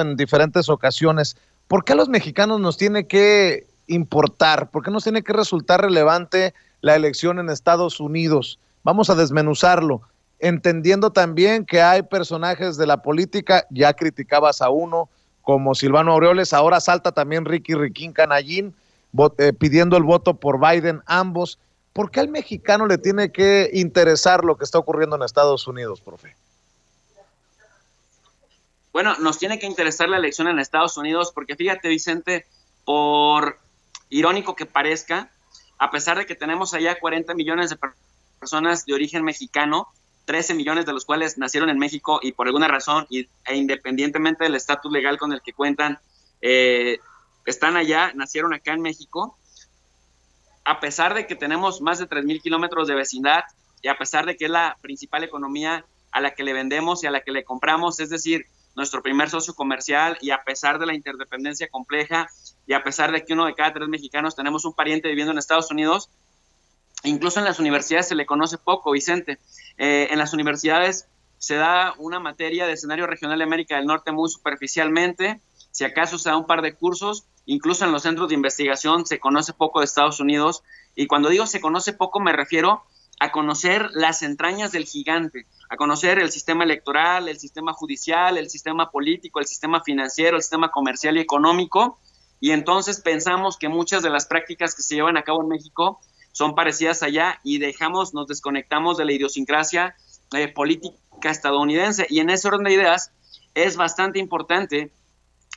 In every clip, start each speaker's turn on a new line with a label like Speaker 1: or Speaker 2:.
Speaker 1: en diferentes ocasiones. ¿Por qué a los mexicanos nos tiene que importar? ¿Por qué nos tiene que resultar relevante la elección en Estados Unidos? Vamos a desmenuzarlo, entendiendo también que hay personajes de la política, ya criticabas a uno, como Silvano Aureoles, ahora salta también Ricky Riquín Canallín, pidiendo el voto por Biden, ambos. ¿Por qué al mexicano le tiene que interesar lo que está ocurriendo en Estados Unidos, profe?
Speaker 2: Bueno, nos tiene que interesar la elección en Estados Unidos porque fíjate, Vicente, por irónico que parezca, a pesar de que tenemos allá 40 millones de personas de origen mexicano, 13 millones de los cuales nacieron en México y por alguna razón, e independientemente del estatus legal con el que cuentan, están allá, nacieron acá en México, a pesar de que tenemos más de 3,000 kilómetros de vecindad y a pesar de que es la principal economía a la que le vendemos y a la que le compramos, es decir, nuestro primer socio comercial, y a pesar de la interdependencia compleja y a pesar de que 1 de cada 3 mexicanos tenemos un pariente viviendo en Estados Unidos, incluso en las universidades se le conoce poco, Vicente. En las universidades se da una materia de escenario regional de América del Norte muy superficialmente, si acaso se da un par de cursos, incluso en los centros de investigación se conoce poco de Estados Unidos, y cuando digo se conoce poco me refiero a conocer las entrañas del gigante, a conocer el sistema electoral, el sistema judicial, el sistema político, el sistema financiero, el sistema comercial y económico, y entonces pensamos que muchas de las prácticas que se llevan a cabo en México son parecidas allá y nos desconectamos de la idiosincrasia política estadounidense, y en ese orden de ideas es bastante importante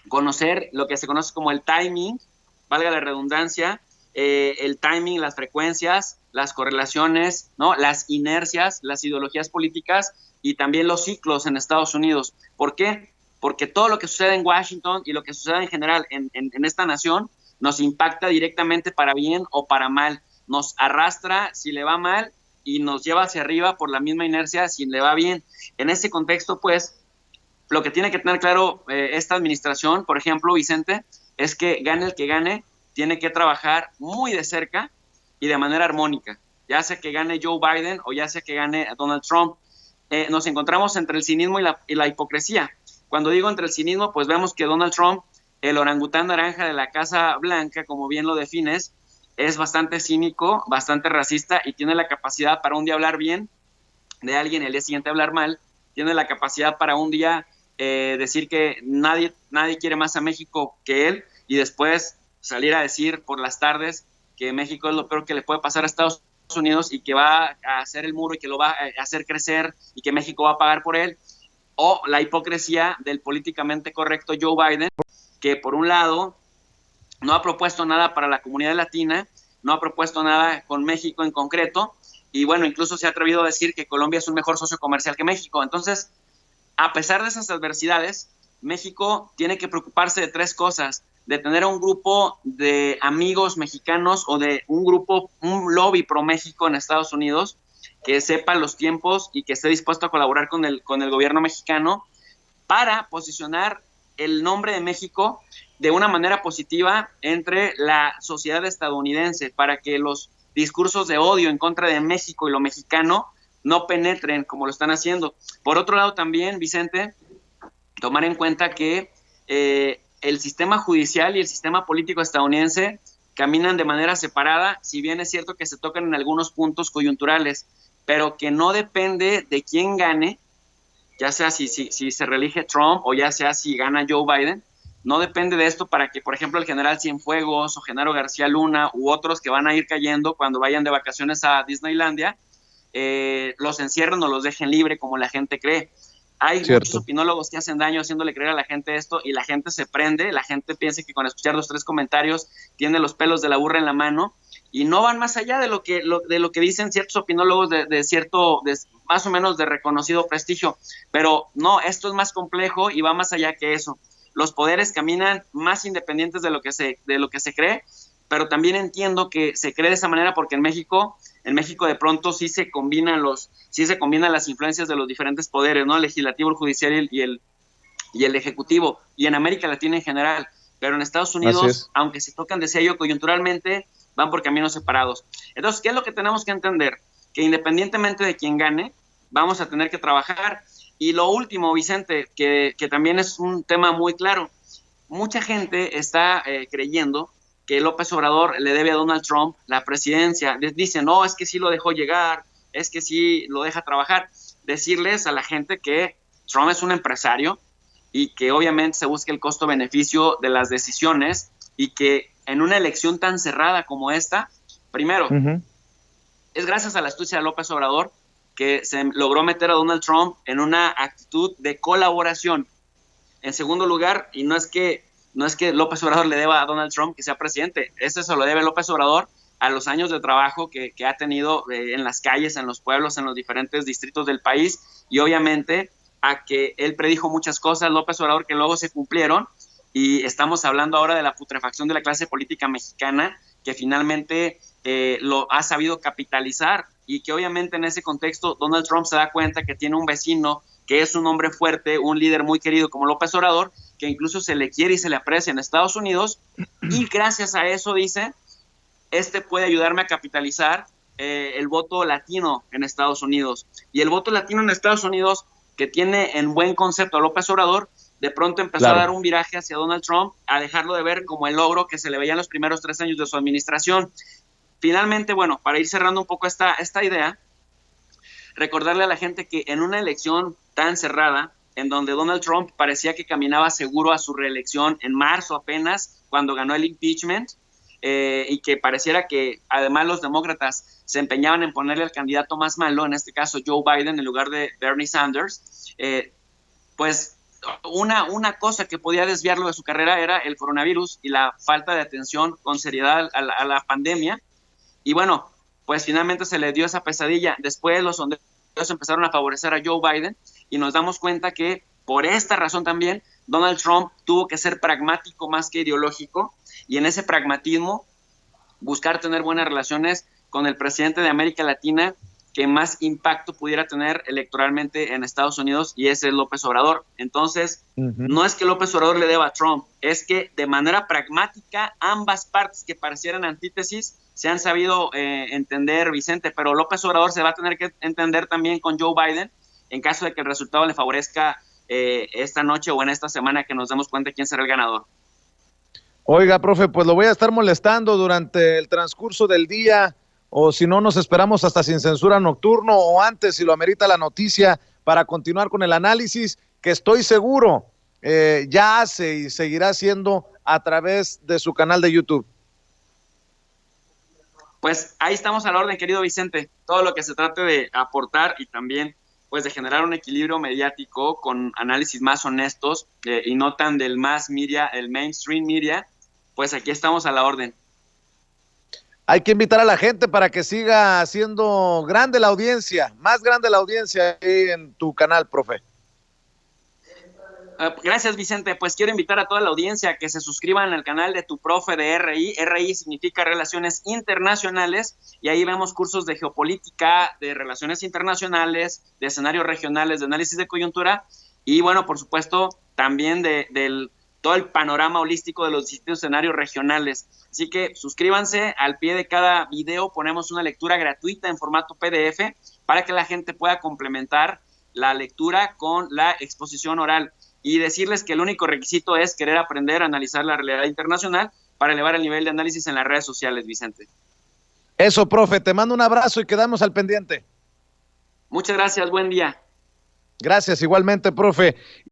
Speaker 2: conocer lo que se conoce como el timing, valga la redundancia, el timing, las frecuencias, las correlaciones, ¿no? Las inercias, las ideologías políticas y también los ciclos en Estados Unidos. ¿Por qué? Porque todo lo que sucede en Washington y lo que sucede en general en esta nación nos impacta directamente para bien o para mal. Nos arrastra si le va mal y nos lleva hacia arriba por la misma inercia si le va bien. En ese contexto, pues, lo que tiene que tener claro esta administración, por ejemplo, Vicente, es que gane el que gane, tiene que trabajar muy de cerca y de manera armónica, ya sea que gane Joe Biden o ya sea que gane Donald Trump. Nos encontramos entre el cinismo y la hipocresía. Cuando digo entre el cinismo, pues vemos que Donald Trump, el orangután naranja de la Casa Blanca, como bien lo defines, es bastante cínico, bastante racista y tiene la capacidad para un día hablar bien de alguien y el día siguiente hablar mal, tiene la capacidad para un día decir que nadie quiere más a México que él y después salir a decir por las tardes que México es lo peor que le puede pasar a Estados Unidos y que va a hacer el muro y que lo va a hacer crecer y que México va a pagar por él, o la hipocresía del políticamente correcto Joe Biden, que por un lado no ha propuesto nada para la comunidad latina, no ha propuesto nada con México en concreto, y bueno, incluso se ha atrevido a decir que Colombia es un mejor socio comercial que México. Entonces, a pesar de esas adversidades, México tiene que preocuparse de 3 cosas: de tener un grupo de amigos mexicanos o de un lobby pro México en Estados Unidos que sepa los tiempos y que esté dispuesto a colaborar con el gobierno mexicano para posicionar el nombre de México de una manera positiva entre la sociedad estadounidense, para que los discursos de odio en contra de México y lo mexicano no penetren como lo están haciendo. Por otro lado también, Vicente, tomar en cuenta que el sistema judicial y el sistema político estadounidense caminan de manera separada, si bien es cierto que se tocan en algunos puntos coyunturales, pero que no depende de quién gane, ya sea si se reelige Trump o ya sea si gana Joe Biden, no depende de esto para que, por ejemplo, el general Cienfuegos o Genaro García Luna u otros que van a ir cayendo cuando vayan de vacaciones a Disneylandia, los encierren o los dejen libre como la gente cree. Hay muchos opinólogos que hacen daño haciéndole creer a la gente esto y la gente se prende, la gente piensa que con escuchar 2 o 3 comentarios tiene los pelos de la burra en la mano y no van más allá de lo que dicen ciertos opinólogos de cierto, más o menos de reconocido prestigio. Pero no, esto es más complejo y va más allá que eso. Los poderes caminan más independientes de lo que se cree, pero también entiendo que se cree de esa manera porque en México de pronto sí se combinan las influencias de los diferentes poderes, ¿no? El legislativo, el judicial y el ejecutivo, y en América Latina en general. Pero en Estados Unidos, aunque se tocan de sello coyunturalmente, van por caminos separados. Entonces, ¿qué es lo que tenemos que entender? Que independientemente de quién gane, vamos a tener que trabajar. Y lo último, Vicente, que también es un tema muy claro, mucha gente está creyendo que López Obrador le debe a Donald Trump la presidencia. Les dicen, no, es que sí lo dejó llegar, es que sí lo deja trabajar. Decirles a la gente que Trump es un empresario y que obviamente se busca el costo-beneficio de las decisiones y que en una elección tan cerrada como esta, primero, es gracias a la astucia de López Obrador que se logró meter a Donald Trump en una actitud de colaboración. En segundo lugar, y no es que López Obrador le deba a Donald Trump que sea presidente, eso se lo debe López Obrador a los años de trabajo que ha tenido en las calles, en los pueblos, en los diferentes distritos del país, y obviamente a que él predijo muchas cosas, López Obrador, que luego se cumplieron, y estamos hablando ahora de la putrefacción de la clase política mexicana, que finalmente lo ha sabido capitalizar, y que obviamente en ese contexto Donald Trump se da cuenta que tiene un vecino que es un hombre fuerte, un líder muy querido como López Obrador, que incluso se le quiere y se le aprecia en Estados Unidos, y gracias a eso, dice, puede ayudarme a capitalizar el voto latino en Estados Unidos. Y el voto latino en Estados Unidos, que tiene en buen concepto a López Obrador, de pronto empezó a dar un viraje hacia Donald Trump, a dejarlo de ver como el logro que se le veía en los primeros 3 años de su administración. Finalmente, bueno, para ir cerrando un poco esta idea, recordarle a la gente que en una elección tan cerrada, en donde Donald Trump parecía que caminaba seguro a su reelección en marzo apenas, cuando ganó el impeachment, y que pareciera que además los demócratas se empeñaban en ponerle al candidato más malo, en este caso Joe Biden en lugar de Bernie Sanders, pues una cosa que podía desviarlo de su carrera era el coronavirus y la falta de atención con seriedad a la pandemia. Y bueno, pues finalmente se le dio esa pesadilla. Después los sondeos empezaron a favorecer a Joe Biden y nos damos cuenta que por esta razón también Donald Trump tuvo que ser pragmático más que ideológico, y en ese pragmatismo buscar tener buenas relaciones con el presidente de América Latina que más impacto pudiera tener electoralmente en Estados Unidos, y ese es López Obrador. Entonces, no es que López Obrador le deba a Trump, es que de manera pragmática ambas partes que parecieran antítesis se han sabido entender, Vicente, pero López Obrador se va a tener que entender también con Joe Biden en caso de que el resultado le favorezca esta noche o en esta semana, que nos demos cuenta de quién será el ganador.
Speaker 1: Oiga, profe, pues lo voy a estar molestando durante el transcurso del día, o si no, nos esperamos hasta Sin Censura nocturno o antes, si lo amerita la noticia, para continuar con el análisis que estoy seguro ya hace y seguirá haciendo a través de su canal de YouTube.
Speaker 2: Pues ahí estamos a la orden, querido Vicente. Todo lo que se trate de aportar y también pues de generar un equilibrio mediático con análisis más honestos y no tan del mass media, el mainstream media, pues aquí estamos a la orden.
Speaker 1: Hay que invitar a la gente para que siga haciendo grande la audiencia, más grande la audiencia ahí en tu canal, profe.
Speaker 2: Gracias, Vicente. Pues quiero invitar a toda la audiencia a que se suscriban al canal de Tu Profe de RI. RI significa Relaciones Internacionales, y ahí vemos cursos de geopolítica, de relaciones internacionales, de escenarios regionales, de análisis de coyuntura, y bueno, por supuesto, también del todo el panorama holístico de los distintos escenarios regionales. Así que suscríbanse, al pie de cada video ponemos una lectura gratuita en formato PDF para que la gente pueda complementar la lectura con la exposición oral. Y decirles que el único requisito es querer aprender a analizar la realidad internacional para elevar el nivel de análisis en las redes sociales, Vicente.
Speaker 1: Eso, profe, te mando un abrazo y quedamos al pendiente.
Speaker 2: Muchas gracias, buen día.
Speaker 1: Gracias, igualmente, profe.